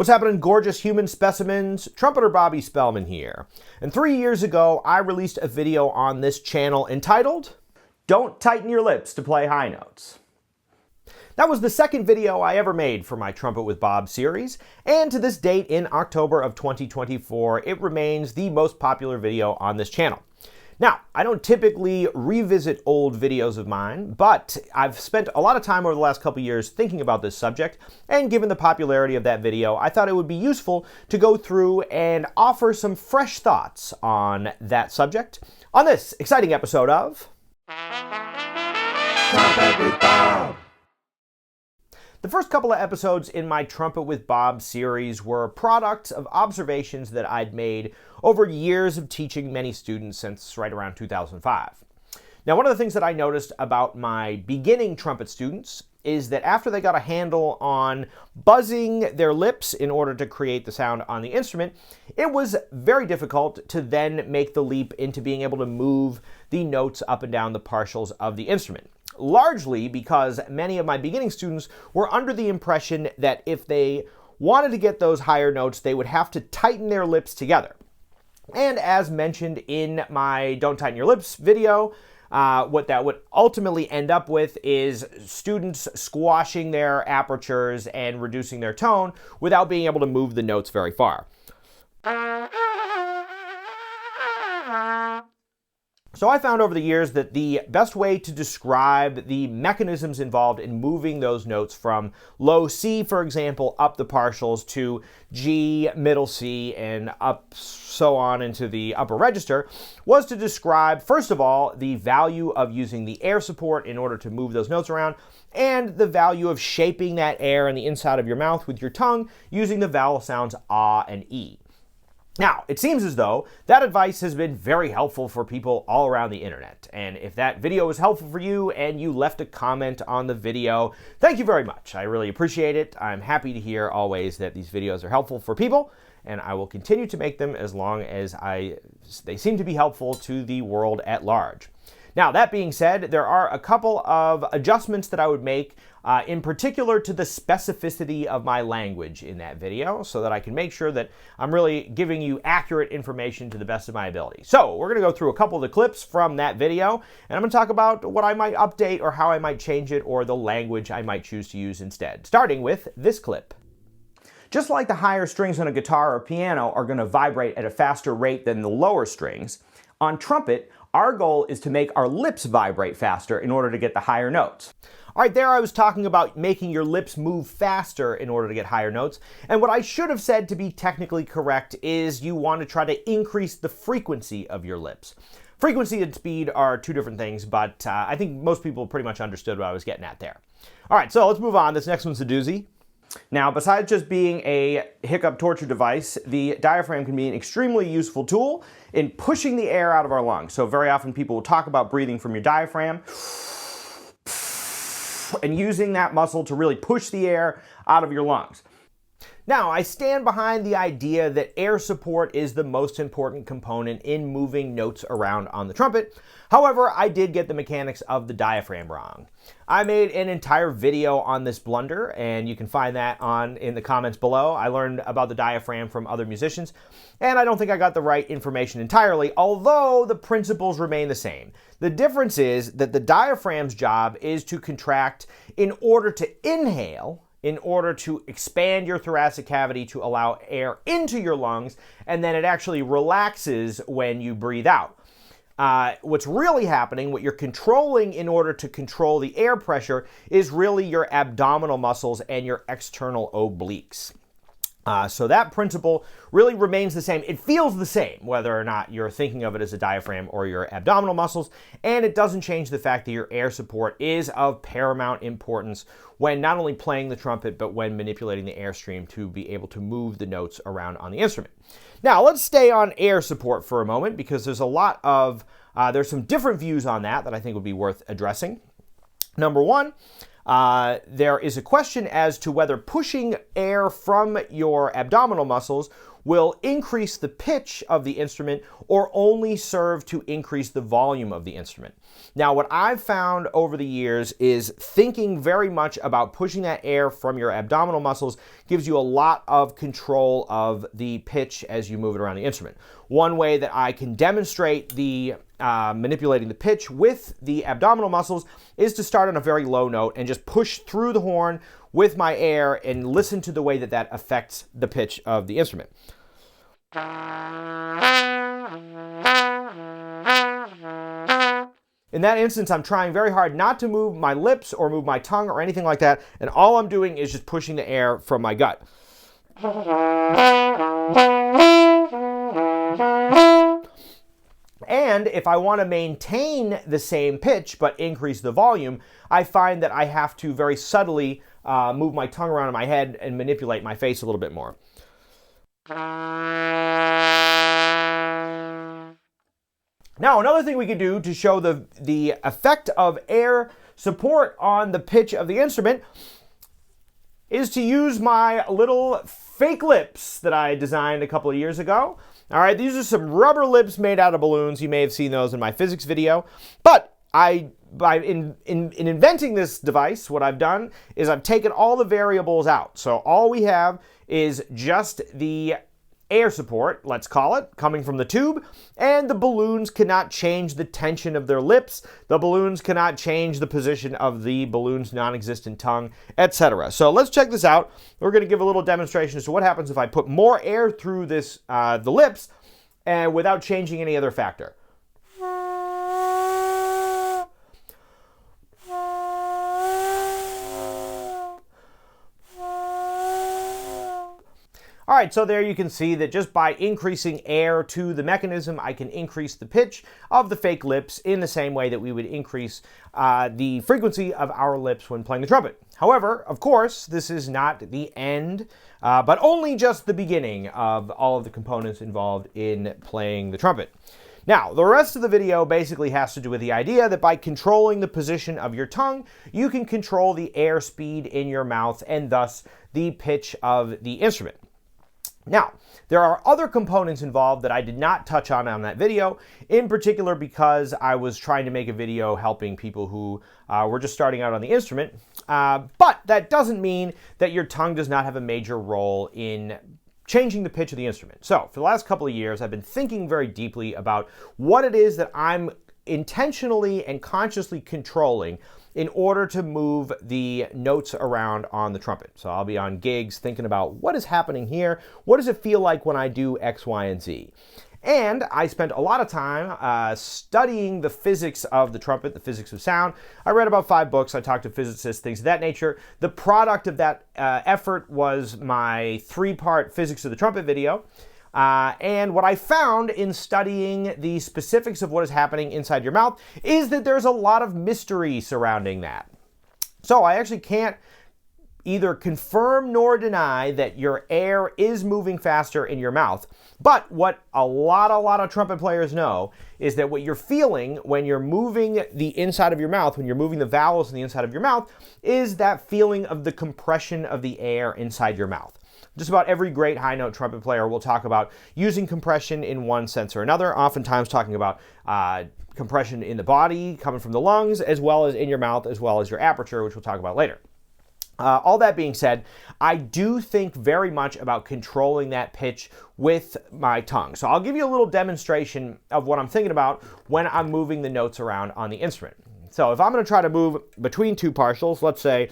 What's happening, gorgeous human specimens? Trumpeter Bobby Spellman here. And 3 years ago, I released a video on this channel entitled, Don't Tighten Your Lips to Play High Notes. That was the second video I ever made for my Trumpet with Bob series, and to this date in October of 2024, it remains the most popular video on this channel. Now, I don't typically revisit old videos of mine, but I've spent a lot of time over the last couple years thinking about this subject, and given the popularity of that video, I thought it would be useful to go through and offer some fresh thoughts on that subject on this exciting episode of Trumpet with Bob. The first couple of episodes in my Trumpet with Bob series were products of observations that I'd made over years of teaching many students since right around 2005. Now, one of the things that I noticed about my beginning trumpet students is that after they got a handle on buzzing their lips in order to create the sound on the instrument, it was very difficult to then make the leap into being able to move the notes up and down the partials of the instrument. Largely because many of my beginning students were under the impression that if they wanted to get those higher notes, they would have to tighten their lips together. And as mentioned in my Don't Tighten Your Lips video, what that would ultimately end up with is students squashing their apertures and reducing their tone without being able to move the notes very far. So I found over the years that the best way to describe the mechanisms involved in moving those notes from low C, for example, up the partials to G, middle C, and up so on into the upper register was to describe, first of all, the value of using the air support in order to move those notes around, and the value of shaping that air in the inside of your mouth with your tongue using the vowel sounds ah and E. Now, it seems as though that advice has been very helpful for people all around the internet. And if that video was helpful for you and you left a comment on the video, thank you very much. I really appreciate it. I'm happy to hear always that these videos are helpful for people, and I will continue to make them as long as they seem to be helpful to the world at large. Now, that being said, there are a couple of adjustments that I would make, in particular to the specificity of my language in that video, so that I can make sure that I'm really giving you accurate information to the best of my ability. So, we're going to go through a couple of the clips from that video, and I'm going to talk about what I might update or how I might change it or the language I might choose to use instead, starting with this clip. Just like the higher strings on a guitar or piano are going to vibrate at a faster rate than the lower strings, on trumpet, our goal is to make our lips vibrate faster in order to get the higher notes. All right, there I was talking about making your lips move faster in order to get higher notes. And what I should have said to be technically correct is you want to try to increase the frequency of your lips. Frequency and speed are two different things, but I think most people pretty much understood what I was getting at there. All right, so let's move on. This next one's a doozy. Now, besides just being a hiccup torture device, the diaphragm can be an extremely useful tool in pushing the air out of our lungs. So very often people will talk about breathing from your diaphragm and using that muscle to really push the air out of your lungs. Now, I stand behind the idea that air support is the most important component in moving notes around on the trumpet. However, I did get the mechanics of the diaphragm wrong. I made an entire video on this blunder, and you can find that in the comments below. I learned about the diaphragm from other musicians, and I don't think I got the right information entirely, although the principles remain the same. The difference is that the diaphragm's job is to contract in order to inhale, in order to expand your thoracic cavity to allow air into your lungs, and then it actually relaxes when you breathe out. What's really happening, what you're controlling in order to control the air pressure, is really your abdominal muscles and your external obliques. So that principle really remains the same. It feels the same, whether or not you're thinking of it as a diaphragm or your abdominal muscles, and it doesn't change the fact that your air support is of paramount importance when not only playing the trumpet, but when manipulating the airstream to be able to move the notes around on the instrument. Now, let's stay on air support for a moment, because there's there's some different views on that I think would be worth addressing. Number one, there is a question as to whether pushing air from your abdominal muscles will increase the pitch of the instrument or only serve to increase the volume of the instrument. Now, what I've found over the years is thinking very much about pushing that air from your abdominal muscles gives you a lot of control of the pitch as you move it around the instrument. One way that I can demonstrate the manipulating the pitch with the abdominal muscles is to start on a very low note and just push through the horn with my air and listen to the way that that affects the pitch of the instrument. In that instance, I'm trying very hard not to move my lips or move my tongue or anything like that, and all I'm doing is just pushing the air from my gut. And if I want to maintain the same pitch but increase the volume, I find that I have to very subtly move my tongue around in my head and manipulate my face a little bit more. Now, another thing we could do to show the effect of air support on the pitch of the instrument is to use my little fake lips that I designed a couple of years ago. All right, these are some rubber lips made out of balloons. You may have seen those in my physics video. But in inventing this device, what I've done is I've taken all the variables out. So all we have is just the air support, let's call it, coming from the tube, and the balloons cannot change the tension of their lips. The balloons cannot change the position of the balloon's non-existent tongue, etc. So let's check this out. We're going to give a little demonstration as to what happens if I put more air through this the lips and without changing any other factor. All right, so there you can see that just by increasing air to the mechanism, I can increase the pitch of the fake lips in the same way that we would increase the frequency of our lips when playing the trumpet. However, of course, this is not the end, but only just the beginning of all of the components involved in playing the trumpet. Now, the rest of the video basically has to do with the idea that by controlling the position of your tongue, you can control the air speed in your mouth and thus the pitch of the instrument. Now, there are other components involved that I did not touch on that video, in particular because I was trying to make a video helping people who were just starting out on the instrument, but that doesn't mean that your tongue does not have a major role in changing the pitch of the instrument. So, for the last couple of years, I've been thinking very deeply about what it is that I'm intentionally and consciously controlling in order to move the notes around on the trumpet. So I'll be on gigs thinking about what is happening here, what does it feel like when I do X, Y, and Z. And I spent a lot of time studying the physics of the trumpet, the physics of sound. I read about 5 books, I talked to physicists, things of that nature. The product of that effort was my 3-part physics of the trumpet video. And what I found in studying the specifics of what is happening inside your mouth is that there's a lot of mystery surrounding that. So I actually can't either confirm nor deny that your air is moving faster in your mouth. But what a lot of trumpet players know is that what you're feeling when you're moving the inside of your mouth, when you're moving the vowels in the inside of your mouth, is that feeling of the compression of the air inside your mouth. Just about every great high note trumpet player will talk about using compression in one sense or another, oftentimes talking about compression in the body, coming from the lungs, as well as in your mouth, as well as your aperture, which we'll talk about later. All that being said, I do think very much about controlling that pitch with my tongue. So I'll give you a little demonstration of what I'm thinking about when I'm moving the notes around on the instrument. So if I'm going to try to move between 2 partials, let's say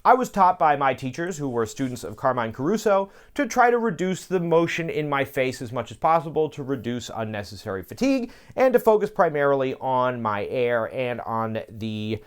I was taught by my teachers, who were students of Carmine Caruso, to try to reduce the motion in my face as much as possible to reduce unnecessary fatigue and to focus primarily on my air and on the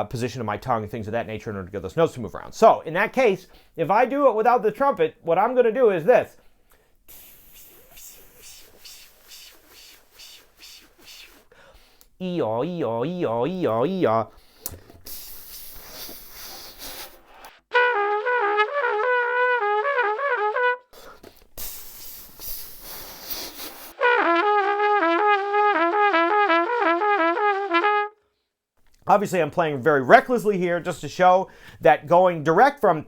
position of my tongue and things of that nature in order to get those notes to move around. So in that case, if I do it without the trumpet, what I'm going to do is this. Ee-yaw, ee-yaw, ee-yaw, ee-yaw, ee-yaw. Obviously, I'm playing very recklessly here just to show that going direct from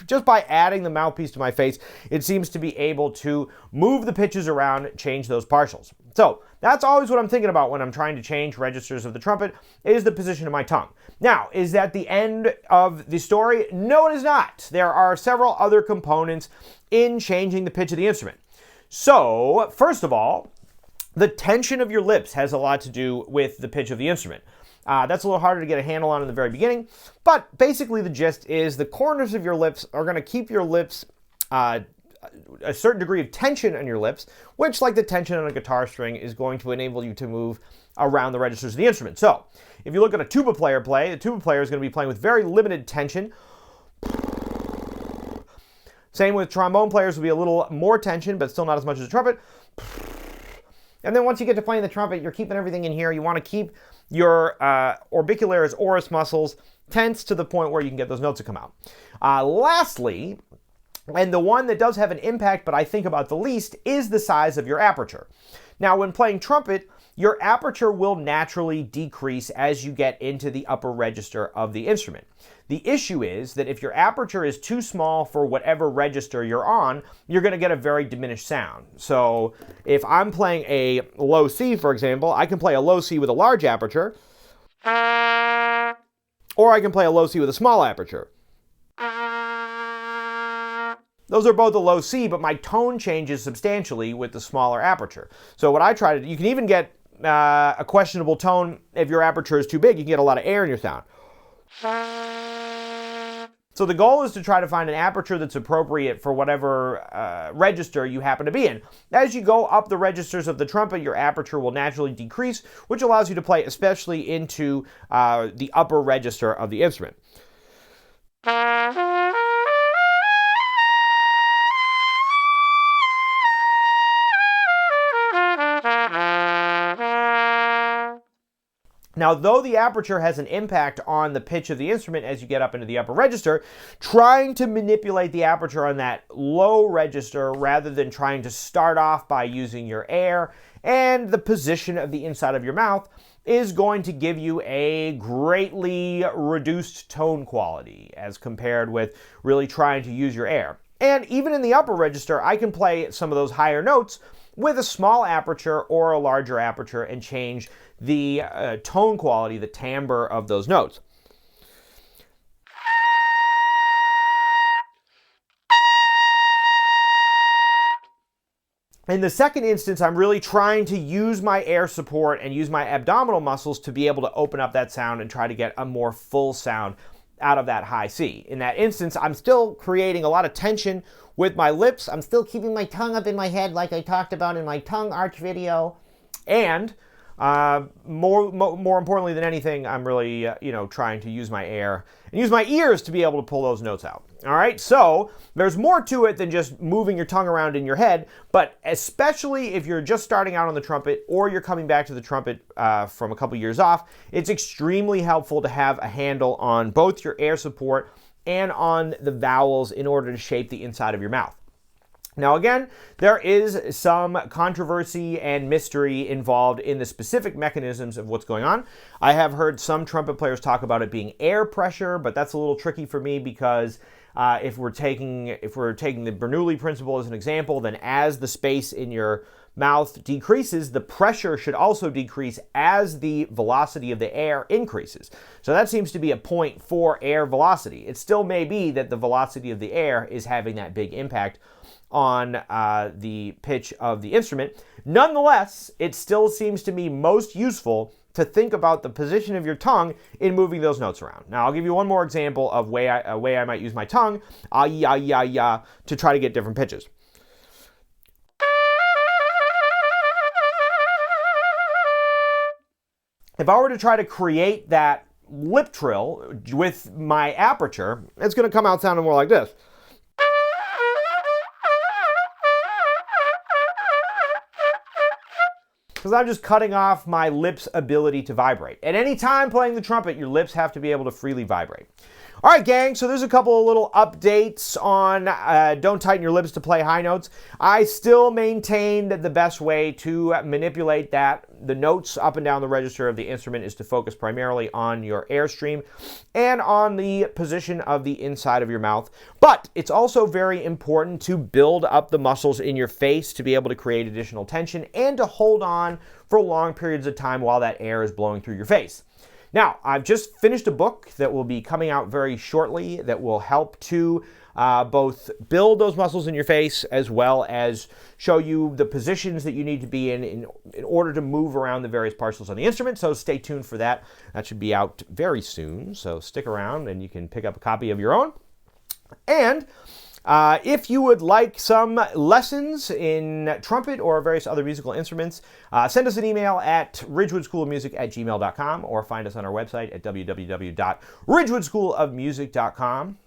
just by adding the mouthpiece to my face, it seems to be able to move the pitches around, change those partials. So that's always what I'm thinking about when I'm trying to change registers of the trumpet, is the position of my tongue. Now, is that the end of the story? No, it is not. There are several other components in changing the pitch of the instrument. So, first of all, the tension of your lips has a lot to do with the pitch of the instrument. That's a little harder to get a handle on in the very beginning, but basically the gist is the corners of your lips are going to keep your lips a certain degree of tension on your lips, which, like the tension on a guitar string, is going to enable you to move around the registers of the instrument. So, if you look at a tuba player play, the tuba player is going to be playing with very limited tension. Same with trombone players, will be a little more tension, but still not as much as a trumpet. And then once you get to playing the trumpet, you're keeping everything in here. You want to keep your orbicularis oris muscles tense to the point where you can get those notes to come out. Lastly, and the one that does have an impact, but I think about the least, is the size of your aperture. Now, when playing trumpet, your aperture will naturally decrease as you get into the upper register of the instrument. The issue is that if your aperture is too small for whatever register you're on, you're going to get a very diminished sound. So if I'm playing a low C, for example, I can play a low C with a large aperture, or I can play a low C with a small aperture. Those are both a low C, but my tone changes substantially with the smaller aperture. So what I try to do, you can even get a questionable tone if your aperture is too big. You can get a lot of air in your sound. So the goal is to try to find an aperture that's appropriate for whatever register you happen to be in. As you go up the registers of the trumpet, your aperture will naturally decrease, which allows you to play especially into the upper register of the instrument. Now, though the aperture has an impact on the pitch of the instrument as you get up into the upper register, trying to manipulate the aperture on that low register rather than trying to start off by using your air and the position of the inside of your mouth is going to give you a greatly reduced tone quality as compared with really trying to use your air. And even in the upper register, I can play some of those higher notes with a small aperture or a larger aperture and change the tone quality, the timbre of those notes. In the second instance, I'm really trying to use my air support and use my abdominal muscles to be able to open up that sound and try to get a more full sound out of that high C. In that instance, I'm still creating a lot of tension with my lips. I'm still keeping my tongue up in my head like I talked about in my tongue arch video. And more importantly than anything, I'm really, trying to use my air and use my ears to be able to pull those notes out. All right, so there's more to it than just moving your tongue around in your head, but especially if you're just starting out on the trumpet or you're coming back to the trumpet from a couple years off, it's extremely helpful to have a handle on both your air support and on the vowels in order to shape the inside of your mouth. Now again, there is some controversy and mystery involved in the specific mechanisms of what's going on. I have heard some trumpet players talk about it being air pressure, but that's a little tricky for me because if we're taking the Bernoulli principle as an example, then as the space in your mouth decreases, the pressure should also decrease as the velocity of the air increases. So that seems to be a point for air velocity. It still may be that the velocity of the air is having that big impact on the pitch of the instrument. Nonetheless, it still seems to me most useful to think about the position of your tongue in moving those notes around. Now, I'll give you one more example of a way I might use my tongue, to try to get different pitches. If I were to try to create that lip trill with my aperture, it's going to come out sounding more like this. Because I'm just cutting off my lips' ability to vibrate. At any time playing the trumpet, your lips have to be able to freely vibrate. All right, gang, so there's a couple of little updates on don't tighten your lips to play high notes. I still maintain that the best way to manipulate that the notes up and down the register of the instrument is to focus primarily on your airstream and on the position of the inside of your mouth. But it's also very important to build up the muscles in your face to be able to create additional tension and to hold on for long periods of time while that air is blowing through your face. Now, I've just finished a book that will be coming out very shortly that will help to both build those muscles in your face as well as show you the positions that you need to be in order to move around the various parcels on the instrument. So stay tuned for that. That should be out very soon. So stick around and you can pick up a copy of your own. And if you would like some lessons in trumpet or various other musical instruments, send us an email at ridgewoodschoolofmusic@gmail.com or find us on our website at www.ridgewoodschoolofmusic.com.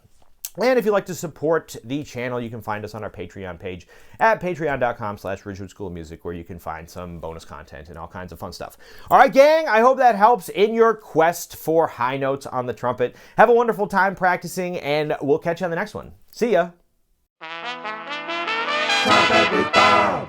And if you'd like to support the channel, you can find us on our Patreon page at patreon.com/ridgewoodschoolofmusic, where you can find some bonus content and all kinds of fun stuff. All right, gang, I hope that helps in your quest for high notes on the trumpet. Have a wonderful time practicing, and we'll catch you on the next one. See ya. Trumpet with Bob.